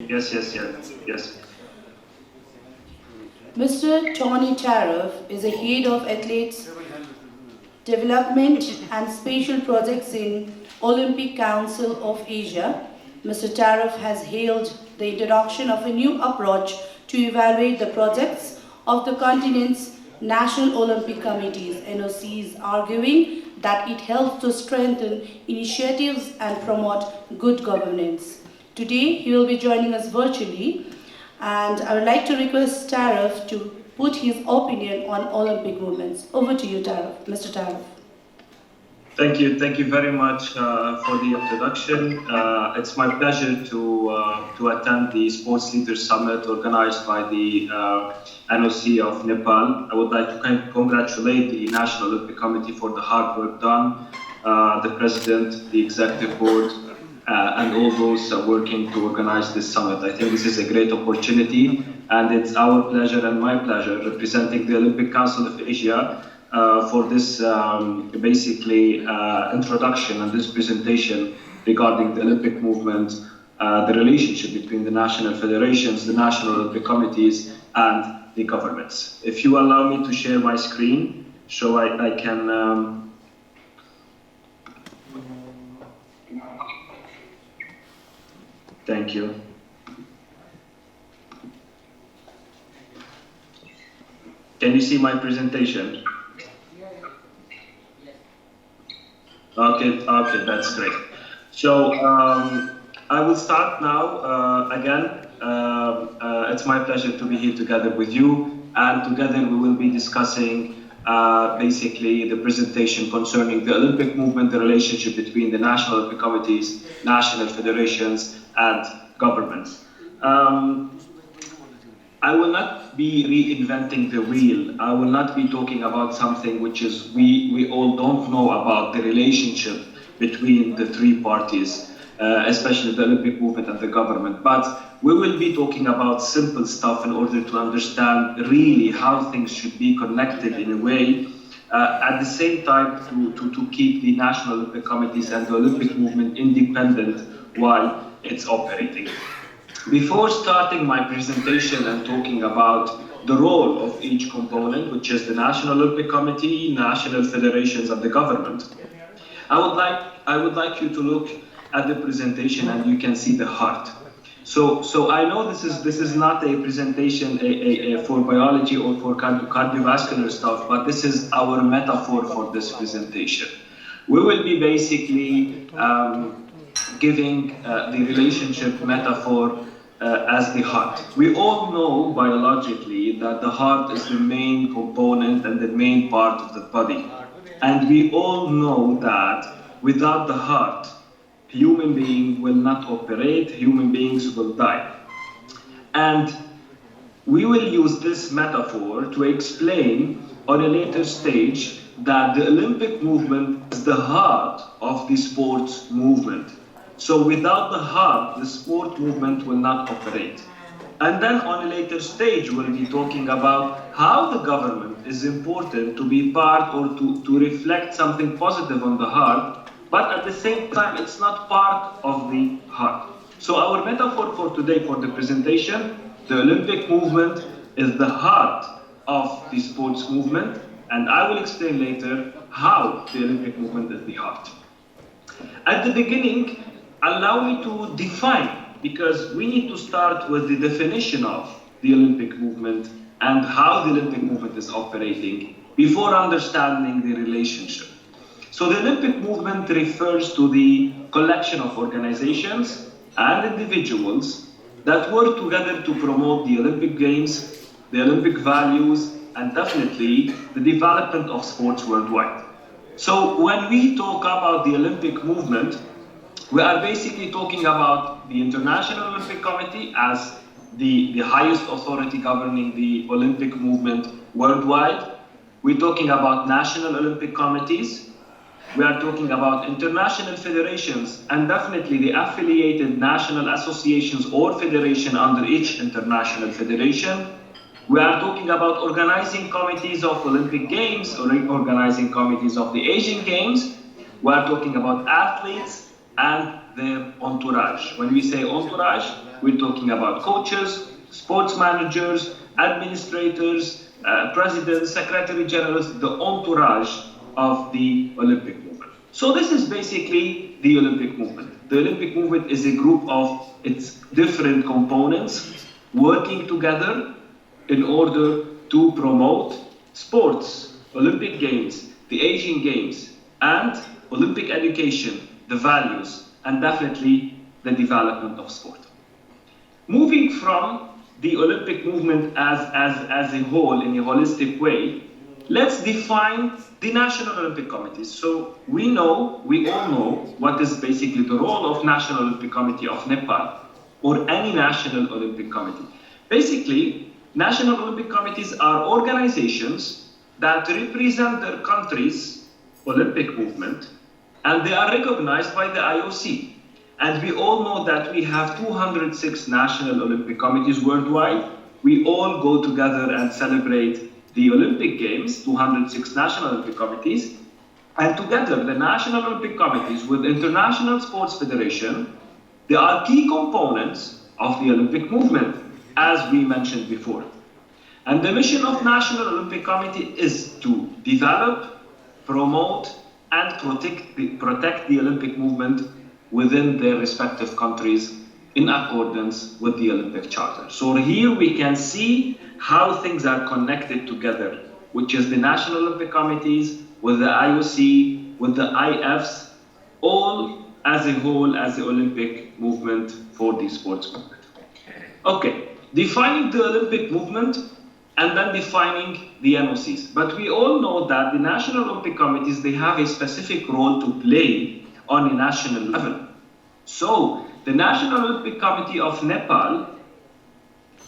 Yes, yes, yes, yes. Mr. Tony Tarraf is a head of athletes development and special projects in Olympic Council of Asia. Mr. Tarraf has hailed the introduction of a new approach to evaluate the projects of the continent's National Olympic Committees, NOCs, arguing that it helps to strengthen initiatives and promote good governance. Today, he will be joining us virtually, and I would like to request Tarraf to put his opinion on Olympic movements. Over to you, Tarraf. Mr. Tarraf. Thank you very much for the introduction. It's my pleasure to attend the Sports Leaders Summit organized by the NOC of Nepal. I would like to congratulate the National Olympic Committee for the hard work done, the President, the Executive Board, and all those working to organize this summit. I think this is a great opportunity, and it's our pleasure and my pleasure representing the Olympic Council of Asia for this introduction and this presentation regarding the Olympic movement, the relationship between the national federations, the national Olympic committees, and the governments. If you allow me to share my screen, so I can. Thank you. Can you see my presentation? Okay, that's great. So I will start now. It's my pleasure to be here together with you, and together we will be discussing the presentation concerning the Olympic movement, the relationship between the national Olympic committees, national federations, and governments. I will not be reinventing the wheel. I will not be talking about something which is we all don't know about the relationship between the three parties, especially the Olympic movement and the government. But we will be talking about simple stuff in order to understand really how things should be connected in a way, at the same time to keep the national Olympic committees and the Olympic movement independent while it's operating. Before starting my presentation and talking about the role of each component, which is the National Olympic Committee, national federations, and the government, I would like you to look at the presentation and you can see the heart. So I know this is not a presentation for biology or for cardiovascular stuff, but this is our metaphor for this presentation. We will be basically giving the relationship metaphor as the heart. We all know biologically that the heart is the main component and the main part of the body. And we all know that without the heart, human being will not operate, human beings will die. And we will use this metaphor to explain on a later stage that the Olympic movement is the heart of the sports movement. So without the heart, the sport movement will not operate. And then on a later stage, we'll be talking about how the government is important to be part or to reflect something positive on the heart, but at the same time, it's not part of the heart. So our metaphor for today for the presentation, the Olympic movement is the heart of the sports movement, and I will explain later how the Olympic movement is the heart. At the beginning, allow me to define, because we need to start with the definition of the Olympic movement and how the Olympic movement is operating before understanding the relationship. So the Olympic movement refers to the collection of organizations and individuals that work together to promote the Olympic Games, the Olympic values, and definitely the development of sports worldwide. So when we talk about the Olympic movement, we are basically talking about the International Olympic Committee as the highest authority governing the Olympic movement worldwide. We're talking about national Olympic committees. We are talking about international federations and definitely the affiliated national associations or federation under each international federation. We are talking about organizing committees of Olympic Games or organizing committees of the Asian Games. We are talking about athletes and their entourage. When we say entourage, we're talking about coaches, sports managers, administrators, presidents, secretary generals, the entourage of the Olympic movement. So this is basically the Olympic movement. The Olympic movement is a group of its different components working together in order to promote sports, Olympic Games, the Asian Games, and Olympic education, the values, and definitely the development of sport. Moving from the Olympic movement as a whole in a holistic way, let's define the National Olympic Committees. So we all know what is basically the role of National Olympic Committee of Nepal or any National Olympic Committee. Basically, National Olympic Committees are organizations that represent their country's Olympic movement, and they are recognized by the IOC. And we all know that we have 206 National Olympic Committees worldwide. We all go together and celebrate the Olympic Games, 206 National Olympic Committees. And together, the National Olympic Committees with International Sports Federation, they are key components of the Olympic movement, as we mentioned before. And the mission of National Olympic Committee is to develop, promote, and protect the Olympic movement within their respective countries in accordance with the Olympic Charter. So here we can see how things are connected together, which is the National Olympic Committees with the IOC, with the IFs, all as a whole as the Olympic movement for the sports movement. Okay, defining the Olympic movement and then defining the NOCs. But we all know that the National Olympic Committees, they have a specific role to play on a national level. So the National Olympic Committee of Nepal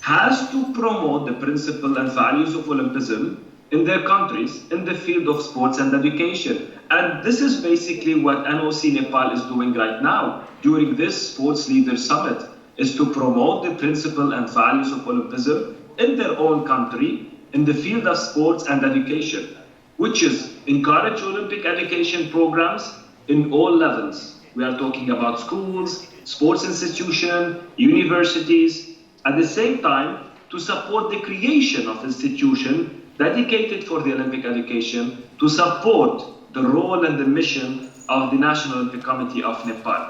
has to promote the principle and values of Olympism in their countries in the field of sports and education. And this is basically what NOC Nepal is doing right now during this Sports Leaders Summit, is to promote the principle and values of Olympism in their own country in the field of sports and education, which is encourage Olympic education programs in all levels. We are talking about schools, sports institutions, universities, at the same time to support the creation of institutions dedicated for the Olympic education to support the role and the mission of the National Olympic Committee of Nepal.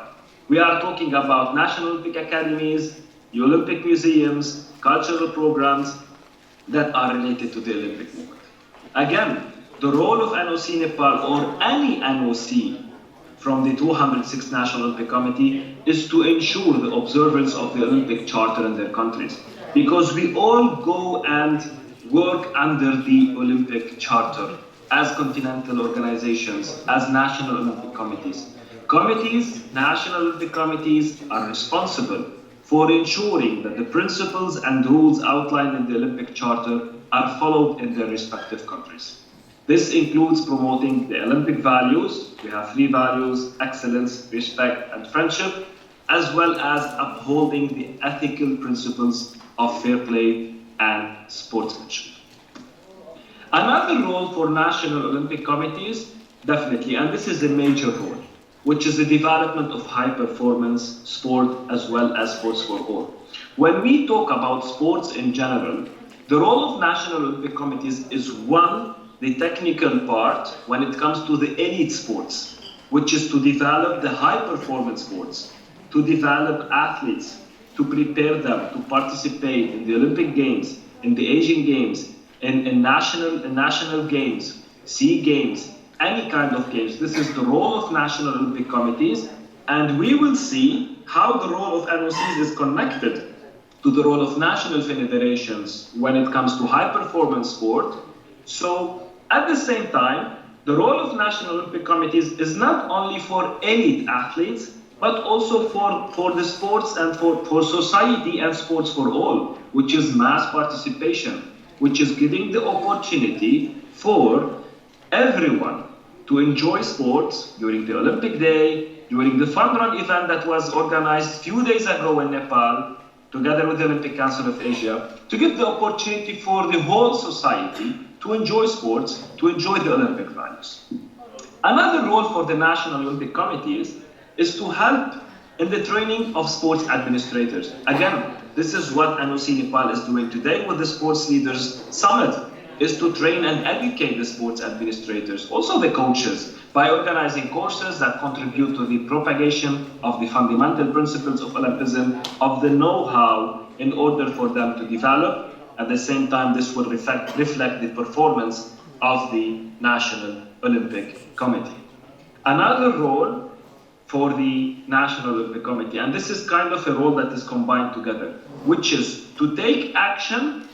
We are talking about National Olympic Academies, the Olympic museums, cultural programs that are related to the Olympic movement. Again, the role of NOC Nepal or any NOC from the 206 National Olympic Committee is to ensure the observance of the Olympic Charter in their countries. Because we all go and work under the Olympic Charter as continental organizations, as National Olympic Committees. National Olympic Committees are responsible for ensuring that the principles and rules outlined in the Olympic Charter are followed in their respective countries. This includes promoting the Olympic values. We have 3 values: excellence, respect, and friendship, as well as upholding the ethical principles of fair play and sportsmanship. Another role for National Olympic Committees, definitely, and this is a major role, which is the development of high-performance sport as well as sports for all. When we talk about sports in general, the role of National Olympic Committees is one, the technical part when it comes to the elite sports, which is to develop the high-performance sports, to develop athletes, to prepare them to participate in the Olympic Games, in the Asian Games, in national games, SEA Games, any kind of games. This is the role of National Olympic Committees, and we will see how the role of NOCs is connected to the role of national federations when it comes to high-performance sport. So, at the same time, the role of National Olympic Committees is not only for elite athletes, but also for the sports and for society and sports for all, which is mass participation, which is giving the opportunity for everyone to enjoy sports during the Olympic Day, during the fun run event that was organized a few days ago in Nepal, together with the Olympic Council of Asia, to give the opportunity for the whole society to enjoy sports, to enjoy the Olympic values. Another role for the National Olympic Committees is to help in the training of sports administrators. Again, this is what NOC Nepal is doing today with the Sports Leaders Summit, is to train and educate the sports administrators, also the coaches, by organizing courses that contribute to the propagation of the fundamental principles of Olympism, of the know-how in order for them to develop. At the same time, this will reflect the performance of the National Olympic Committee. Another role for the National Olympic Committee, and this is kind of a role that is combined together, which is to take action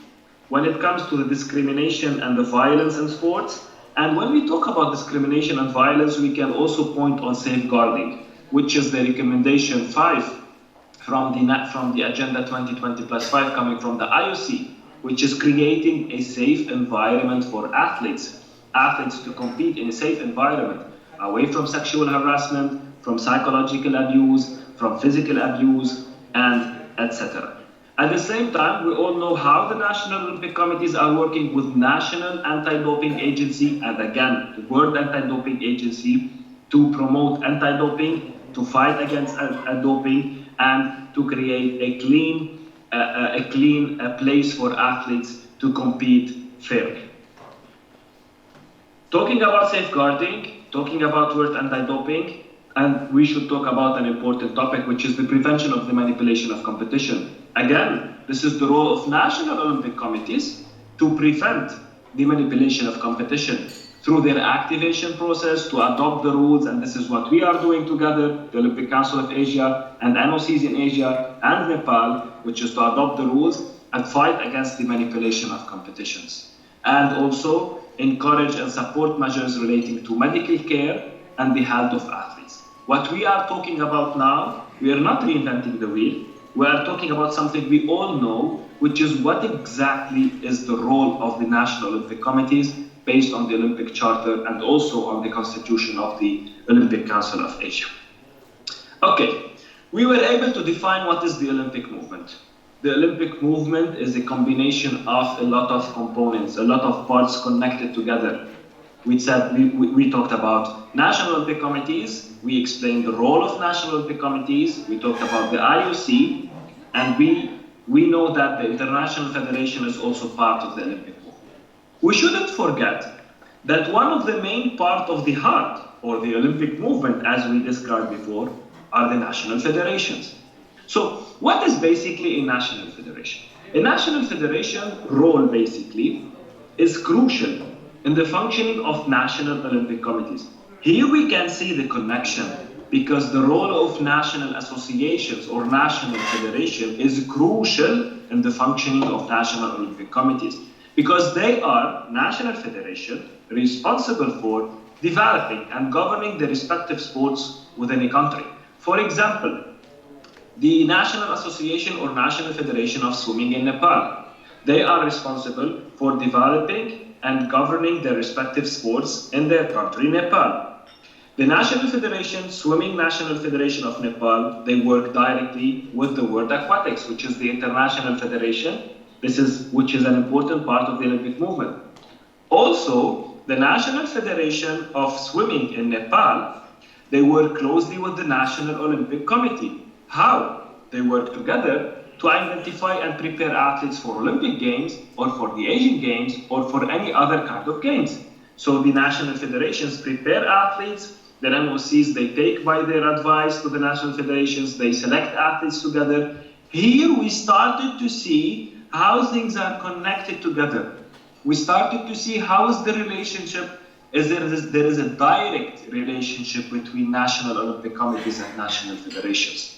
when it comes to the discrimination and the violence in sports. And when we talk about discrimination and violence, we can also point on safeguarding, which is the recommendation 5 from the Agenda 2020+5 coming from the IOC, which is creating a safe environment for athletes to compete in a safe environment, away from sexual harassment, from psychological abuse, from physical abuse, and etc. At the same time, we all know how the National Olympic Committees are working with National Anti-Doping Agency, and again, the World Anti-Doping Agency, to promote anti-doping, to fight against doping, and to create a clean place for athletes to compete fairly. Talking about safeguarding, talking about World Anti-Doping, and we should talk about an important topic, which is the prevention of the manipulation of competition. Again, this is the role of National Olympic Committees to prevent the manipulation of competition through their activation process, to adopt the rules, and this is what we are doing together, the Olympic Council of Asia and NOCs in Asia and Nepal, which is to adopt the rules and fight against the manipulation of competitions. And also encourage and support measures relating to medical care and the health of athletes. What we are talking about now, we are not reinventing the wheel. We are talking about something we all know, which is what exactly is the role of the National Olympic Committees based on the Olympic Charter and also on the Constitution of the Olympic Council of Asia. Okay, we were able to define what is the Olympic movement. The Olympic movement is a combination of a lot of components, a lot of parts connected together. We talked about National Olympic Committees, we explained the role of National Olympic Committees, we talked about the IOC, and we know that the International Federation is also part of the Olympic movement. We shouldn't forget that one of the main parts of the heart, or the Olympic movement, as we described before, are the national federations. So what is basically a national federation? A national federation role basically is crucial in the functioning of national Olympic committees. Here we can see the connection, because the role of national associations or national federation is crucial in the functioning of national Olympic committees, because they are national federation responsible for developing and governing the respective sports within a country. For example, the National Association or National Federation of Swimming in Nepal, they are responsible for developing and governing their respective sports in their country, Nepal. The National Federation, Swimming National Federation of Nepal, they work directly with the World Aquatics, which is the international federation, which is an important part of the Olympic movement. Also, the National Federation of Swimming in Nepal, they work closely with the National Olympic Committee. How? They work together to identify and prepare athletes for Olympic Games or for the Asian Games or for any other kind of games. So the national federations prepare athletes, the NOCs, they take by their advice to the national federations, they select athletes together. Here we started to see how things are connected together. We started to see how is the relationship, there is a direct relationship between national Olympic committees and national federations.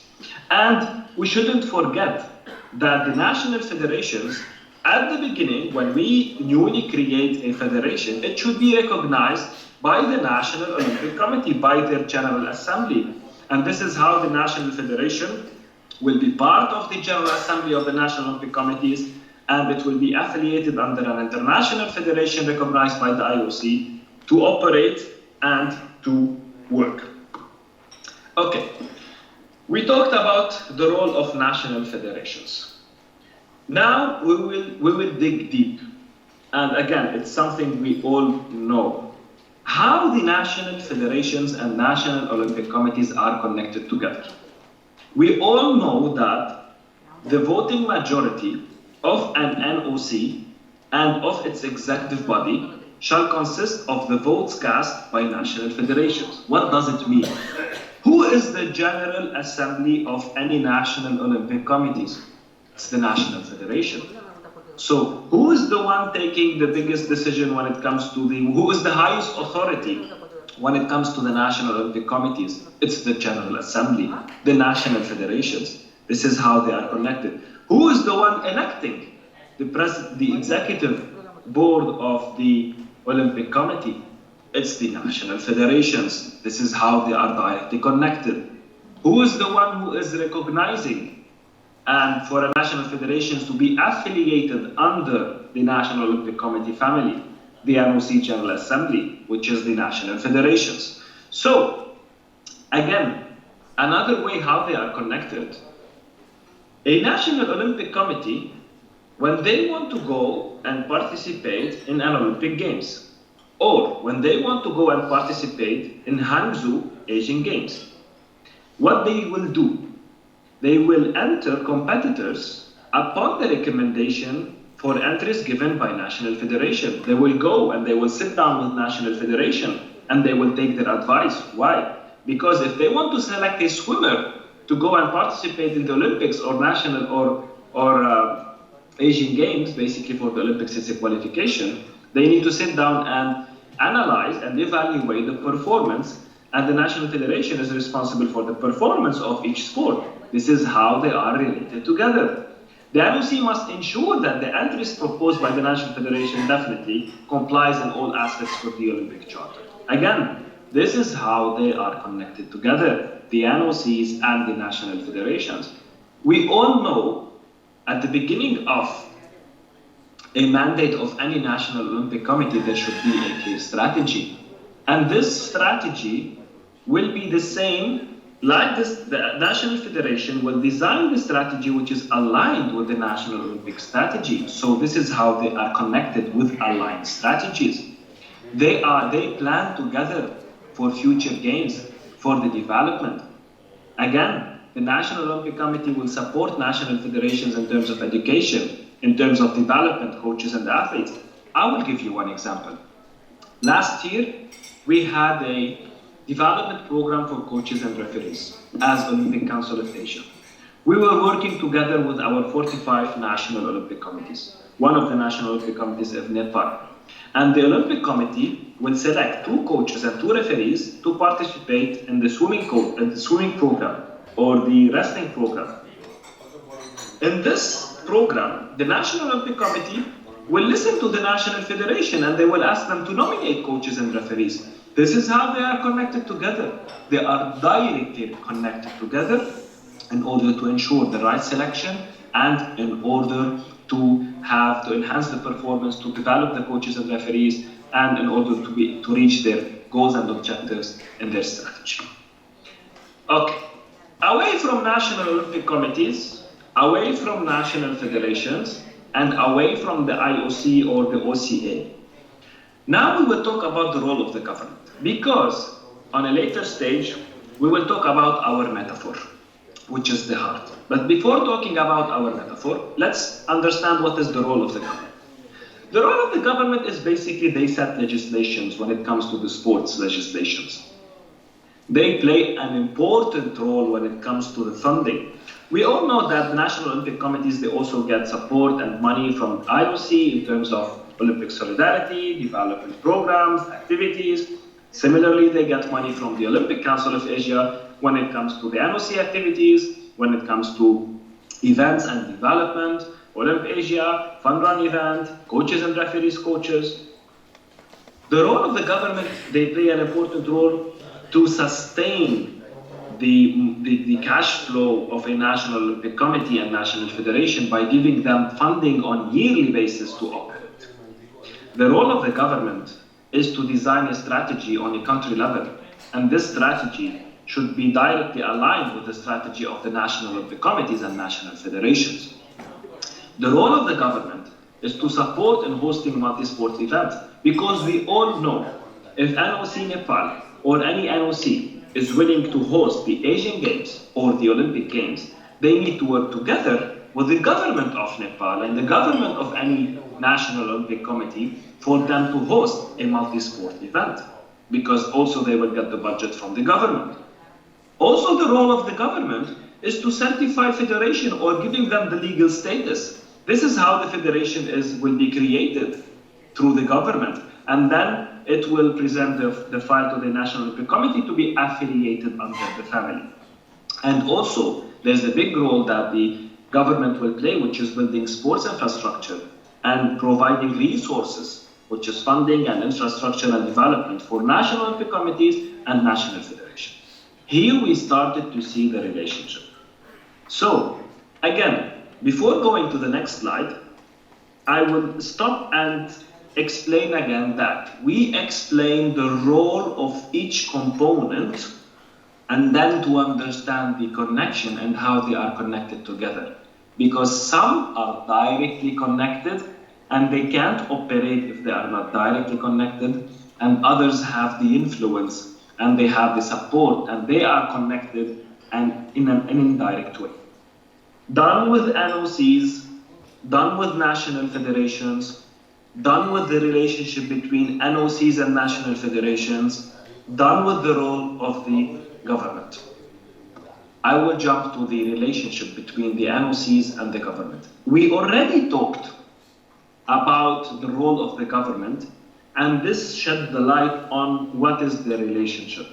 And we shouldn't forget that the national federations, at the beginning, when we newly create a federation, it should be recognized by the National Olympic Committee, by their General Assembly. And this is how the National Federation will be part of the General Assembly of the National Olympic Committees, and it will be affiliated under an international federation recognized by the IOC to operate and to work. Okay. We talked about the role of national federations. Now we will dig deep. And again, it's something we all know. How the national federations and national Olympic committees are connected together. We all know that the voting majority of an NOC and of its executive body shall consist of the votes cast by national federations. What does it mean? Who is the General Assembly of any national Olympic committees? It's the National Federation. So who is the one taking the biggest decision when it comes to who is the highest authority when it comes to the National Olympic Committees? It's the General Assembly, the national federations. This is how they are connected. Who is the one electing the executive board of the Olympic Committee? It's the national federations. This is how they are directly connected. Who is the one who is recognizing and for a national federation to be affiliated under the National Olympic Committee family? The NOC General Assembly, which is the national federations. So, again, another way how they are connected, a National Olympic Committee, when they want to go and participate in an Olympic Games, or when they want to go and participate in Hangzhou Asian Games, what they will do, they will enter competitors upon the recommendation for entries given by national federation. They will go and they will sit down with national federation and they will take their advice. Why? Because if they want to select a swimmer to go and participate in the Olympics or national or Asian Games, basically for the Olympics it's a qualification, they need to sit down and analyze and evaluate the performance, and the national federation is responsible for the performance of each sport. This is how they are related together. The NOC must ensure that the entries proposed by the National Federation definitely complies in all aspects with the Olympic Charter. Again, this is how they are connected together, the NOCs and the national federations. We all know at the beginning of a mandate of any National Olympic Committee, there should be a clear strategy. And this strategy will be the same like this. The National Federation will design the strategy which is aligned with the National Olympic strategy. So this is how they are connected with aligned strategies. They plan together for future gains, for the development. Again, the National Olympic Committee will support national federations in terms of education, in terms of development, coaches and athletes. I will give you one example. Last year, we had a development program for coaches and referees as Olympic Council of Asia. We were working together with our 45 national Olympic committees. One of the national Olympic committees is Nepal. And the Olympic Committee will select 2 coaches and 2 referees to participate in the swimming program or the wrestling program. In this program, the National Olympic Committee will listen to the National Federation and they will ask them to nominate coaches and referees. This is how they are connected together. They are directly connected together in order to ensure the right selection and in order to enhance the performance, to develop the coaches and referees, and in order to reach their goals and objectives in their strategy. Okay, away from national Olympic committees, away from national federations, and away from the IOC or the OCA. Now we will talk about the role of the government, because on a later stage, we will talk about our metaphor, which is the heart. But before talking about our metaphor, let's understand what is the role of the government. The role of the government is basically they set legislations when it comes to the sports legislations. They play an important role when it comes to the funding. We all know that the National Olympic Committees, they also get support and money from IOC in terms of Olympic solidarity, development programs, activities. Similarly, they get money from the Olympic Council of Asia when it comes to the NOC activities, when it comes to events and development, Olymp-Asia, fun run event, coaches and referees coaches. The role of the government, they play an important role to sustain the cash flow of a National Olympic Committee and National Federation by giving them funding on yearly basis to operate. The role of the government is to design a strategy on a country level, and this strategy should be directly aligned with the strategy of the National Olympic Committees and National Federations. The role of the government is to support in hosting multi-sport events, because we all know if NOC Nepal or any NOC is willing to host the Asian Games or the Olympic Games, they need to work together with the government of Nepal and the government of any national Olympic committee for them to host a multi-sport event, because also they will get the budget from the government. Also, the role of the government is to certify federation or giving them the legal status. This is how the federation will be created, through the government, and then it will present the file to the National Olympic Committee to be affiliated under the family. And also, there's a big role that the government will play, which is building sports infrastructure and providing resources, which is funding and infrastructure and development for national Olympic committees and national federations. Here we started to see the relationship. So, again, before going to the next slide, I will stop and explain again that we explain the role of each component and then to understand the connection and how they are connected together. Because some are directly connected and they can't operate if they are not directly connected, and others have the influence and they have the support and they are connected and in an indirect way. Done with NOCs, done with national federations, done with the relationship between NOCs and national federations, done with the role of the government. I will jump to the relationship between the NOCs and the government. We already talked about the role of the government, and this shed the light on what is the relationship.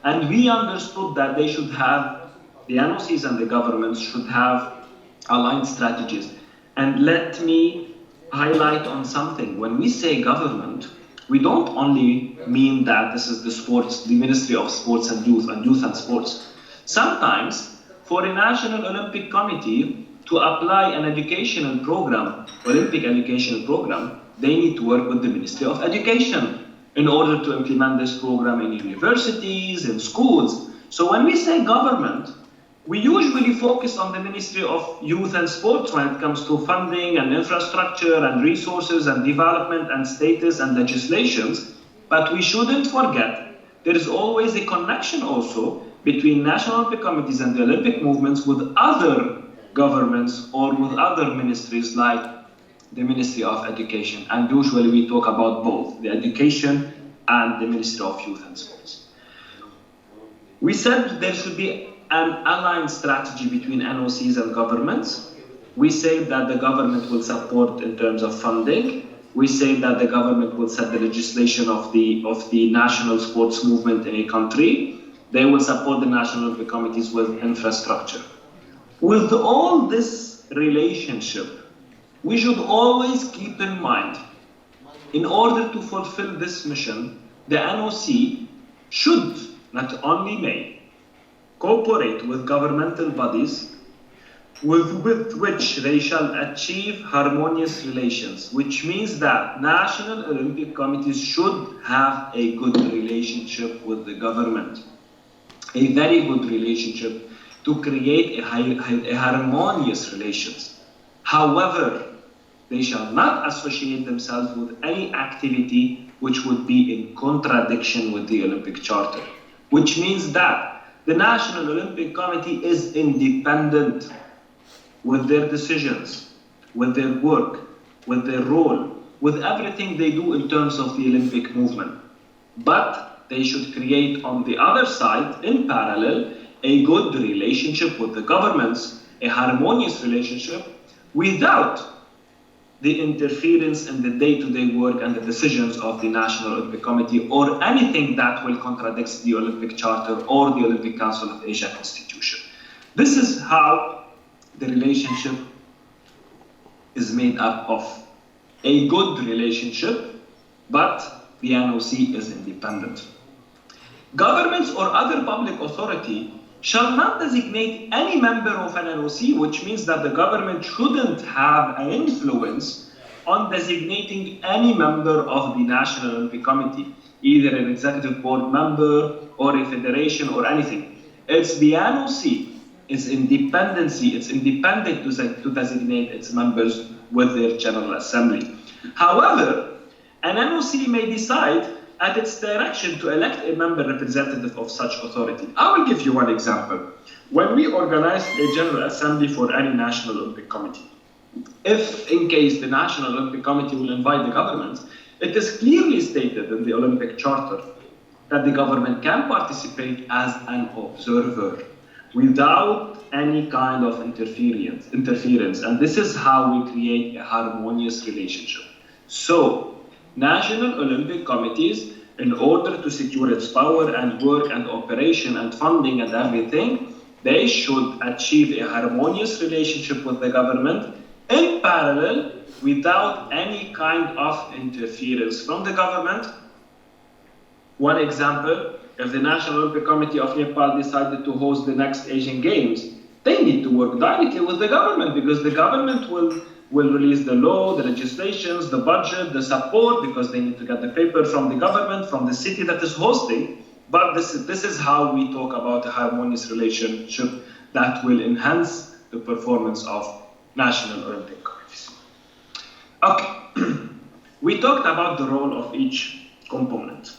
And we understood that they should have, the NOCs and the governments should have aligned strategies. And let me highlight on something. When we say government, we don't only mean that this is the Ministry of Sports and Youth and Sports. Sometimes, for a National Olympic Committee to apply an educational program, Olympic educational program, they need to work with the Ministry of Education in order to implement this program in universities, in schools. So when we say government, we usually focus on the Ministry of Youth and Sports when it comes to funding and infrastructure and resources and development and status and legislations, but we shouldn't forget there is always a connection also between national Olympic committees and the Olympic movements with other governments or with other ministries like the Ministry of Education. And usually we talk about both, the Education and the Ministry of Youth and Sports. We said there should be an aligned strategy between NOCs and governments. We say that the government will support in terms of funding. We say that the government will set the legislation of the national sports movement in a country. They will support the national Olympic committees with infrastructure. With all this relationship, we should always keep in mind, in order to fulfill this mission, the NOC should, not only may, cooperate with governmental bodies with which they shall achieve harmonious relations, which means that national Olympic committees should have a good relationship with the government, a very good relationship to create a harmonious relations. However, they shall not associate themselves with any activity which would be in contradiction with the Olympic Charter, which means that the National Olympic Committee is independent with their decisions, with their work, with their role, with everything they do in terms of the Olympic movement. But they should create on the other side, in parallel, a good relationship with the governments, a harmonious relationship, without the interference in the day-to-day work and the decisions of the National Olympic Committee or anything that will contradict the Olympic Charter or the Olympic Council of Asia Constitution. This is how the relationship is made up of. A good relationship, but the NOC is independent. Governments or other public authority shall not designate any member of an NOC, which means that the government shouldn't have an influence on designating any member of the National Olympic Committee, either an executive board member or a federation or anything. It's the NOC, it's independent to designate its members with their General Assembly. However, an NOC may decide at its direction to elect a member representative of such authority. I will give you one example. When we organized a General Assembly for any National Olympic Committee, if in case the National Olympic Committee will invite the government, it is clearly stated in the Olympic Charter that the government can participate as an observer without any kind of interference. And this is how we create a harmonious relationship. So, National Olympic Committees, in order to secure its power and work and operation and funding and everything, they should achieve a harmonious relationship with the government in parallel without any kind of interference from the government. One example, if the National Olympic Committee of Nepal decided to host the next Asian Games, they need to work directly with the government because the government will release the law, the legislations, the budget, the support, because they need to get the paper from the government, from the city that is hosting. But this is how we talk about a harmonious relationship that will enhance the performance of National Olympic Committees. Okay, we talked about the role of each component.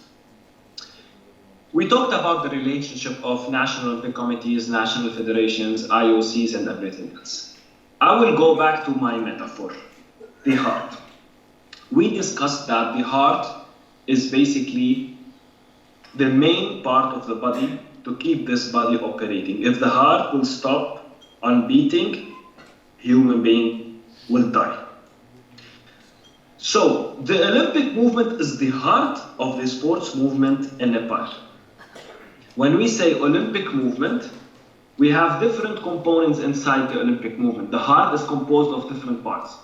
We talked about the relationship of National Olympic Committees, national federations, IOCs, and everything else. I will go back to my metaphor, the heart. We discussed that the heart is basically the main part of the body to keep this body operating. If the heart will stop on beating, human being will die. So the Olympic movement is the heart of the sports movement in Nepal. When we say Olympic movement, we have different components inside the Olympic movement. The heart is composed of different parts.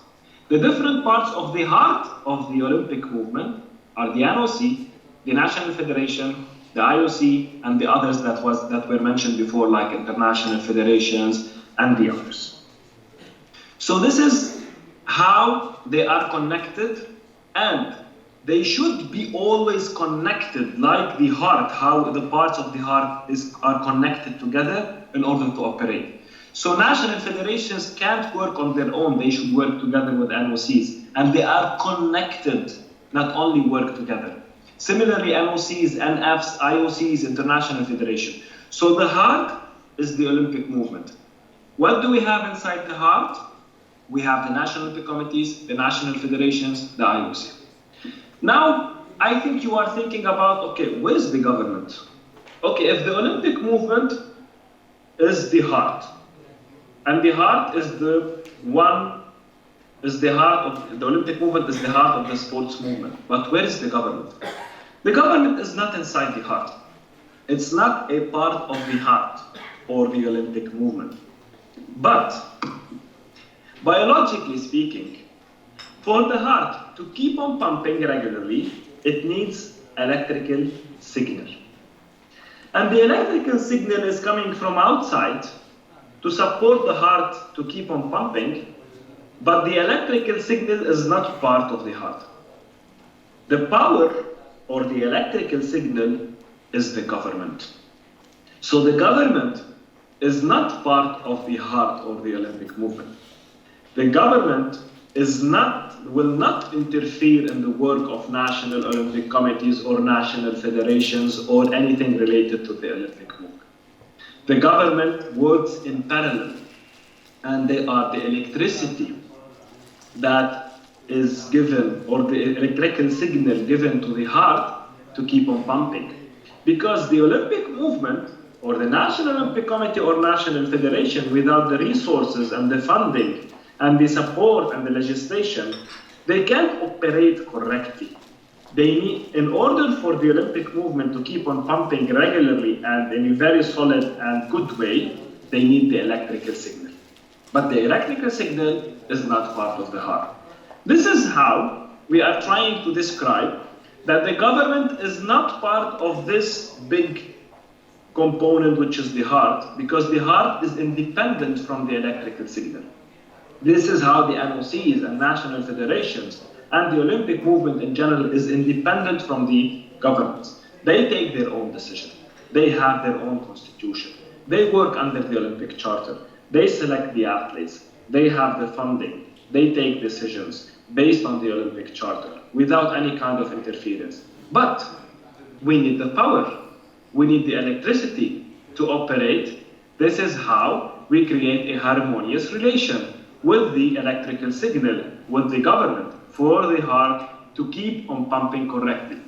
The different parts of the heart of the Olympic movement are the NOC, the National Federation, the IOC, and the others that were mentioned before, like international federations and the others. So this is how they are connected, and they should be always connected, like the heart, how the parts of the heart are connected together in order to operate. So national federations can't work on their own, they should work together with NOCs, and they are connected, not only work together. Similarly, NOCs, NFs, IOCs, international federation. So the heart is the Olympic movement. What do we have inside the heart? We have the National Olympic Committees, the national federations, the IOC. Now, I think you are thinking about, okay, where is the government? Okay, if the Olympic movement is the heart, and the heart is the heart of the Olympic movement, is the heart of the sports movement. But where is the government? The government is not inside the heart. It's not a part of the heart or the Olympic movement. But, biologically speaking, for the heart to keep on pumping regularly, it needs electrical signal. And the electrical signal is coming from outside to support the heart to keep on pumping, but the electrical signal is not part of the heart. The power or the electrical signal is the government. So the government is not part of the heart or the Olympic movement. The government will not interfere in the work of national Olympic committees or national federations or anything related to the Olympic movement. The government works in parallel, and they are the electricity that is given, or the electrical signal given to the heart to keep on pumping. Because the Olympic movement or the National Olympic Committee or National Federation, without the resources and the funding and the support and the legislation, they can't operate correctly. They need, in order for the Olympic movement to keep on pumping regularly and in a very solid and good way, they need the electrical signal. But the electrical signal is not part of the heart. This is how we are trying to describe that the government is not part of this big component, which is the heart, because the heart is independent from the electrical signal. This is how the NOCs and national federations and the Olympic movement in general is independent from the governments. They take their own decision. They have their own constitution. They work under the Olympic Charter. They select the athletes. They have the funding. They take decisions based on the Olympic Charter without any kind of interference. But We need the power. We need the electricity to operate. This is how we create a harmonious relation with the electrical signal, with the government, for the heart to keep on pumping correctly.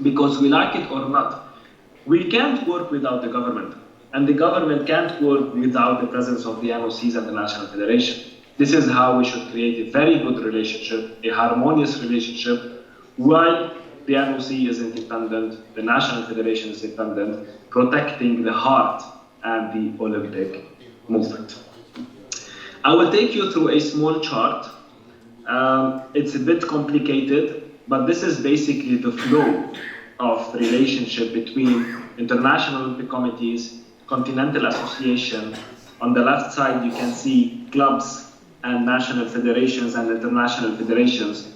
Because we like it or not, we can't work without the government. And the government can't work without the presence of the NOCs and the National Federation. This is how we should create a very good relationship, a harmonious relationship, while the NOC is independent, the National Federation is independent, protecting the heart and the Olympic movement. I will take you through a small chart. It's a bit complicated, but this is basically the flow of relationship between international Olympic committees, Continental Association. On the left side, you can see clubs and national federations and international federations.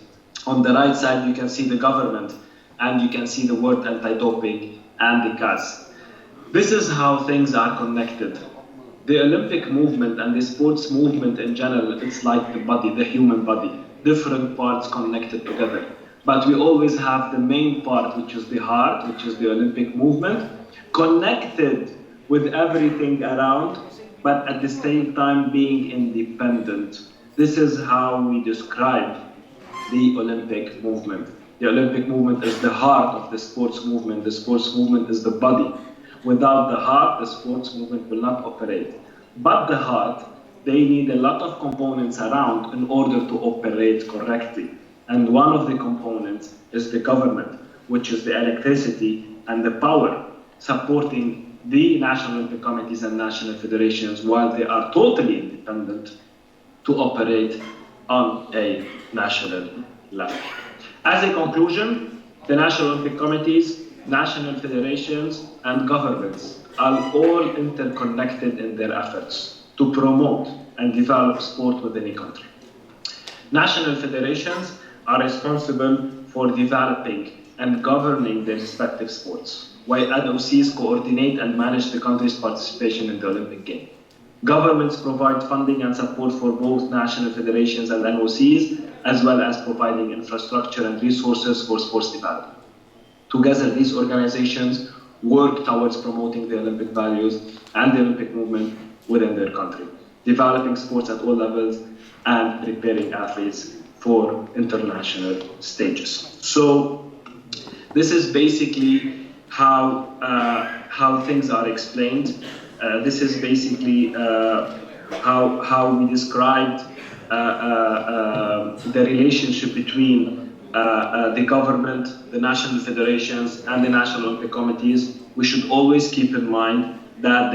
On the right side, you can see the government, and you can see the World Anti-Doping and the CAS. This is how things are connected. The Olympic movement and the sports movement in general, it's like the body, the human body, different parts connected together. But we always have the main part, which is the heart, which is the Olympic movement, connected with everything around, but at the same time being independent. This is how we describe the Olympic movement. The Olympic movement is the heart of the sports movement. The sports movement is the body. Without the heart, the sports movement will not operate. But the heart, they need a lot of components around in order to operate correctly. And one of the components is the government, which is the electricity and the power supporting the national Olympic committees and national federations while they are totally independent to operate on a national level. As a conclusion, the national Olympic committees, national federations, and governments are all interconnected in their efforts to promote and develop sport within a country. National federations are responsible for developing and governing their respective sports, while NOCs coordinate and manage the country's participation in the Olympic Games. Governments provide funding and support for both national federations and NOCs, as well as providing infrastructure and resources for sports development. Together, these organizations work towards promoting the Olympic values and the Olympic movement within their country, developing sports at all levels and preparing athletes for international stages. So this is basically how things are explained. This is basically how we described the relationship between the government, the national federations, and the national Olympic committees. We should always keep in mind that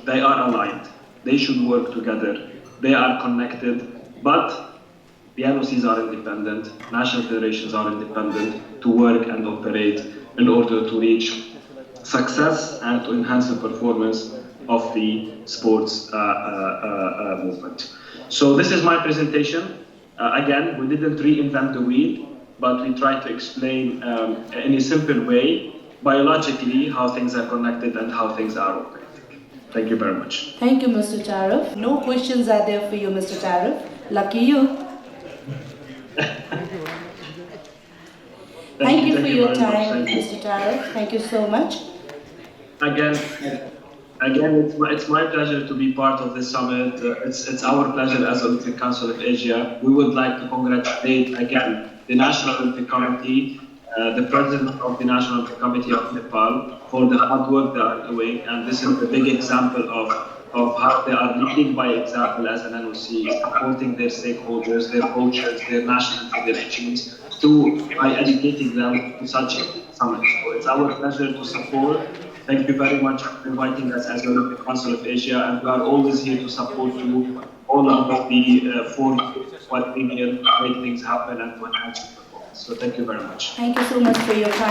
they are aligned. They should work together. They are connected, but the NOCs are independent, national federations are independent to work and operate in order to reach success and to enhance the performance of the sports movement. So this is my presentation. Again, we didn't reinvent the wheel, but we tried to explain in a simple way, biologically, how things are connected and how things are operating. Thank you very much. Thank you, Mr. Tarraf. No questions are there for you, Mr. Tarraf. Lucky you. Thank you for your time, Mr. Tarraf. Thank you so much. Again, it's my pleasure to be part of this summit. It's our pleasure as Olympic Council of Asia. We would like to congratulate again the National Olympic Committee, the President of the National Olympic Committee of Nepal for the hard work they are doing, and this is a big example of how they are leading by example as an NOC, supporting their stakeholders, their coaches, their national federations, by educating them to such a summit. So it's our pleasure to support. Thank you very much for inviting us as the Olympic Council of Asia, and we are always here to support you all over the 4 million make things happen and to enhance your performance. So thank you very much. Thank you so much for your time.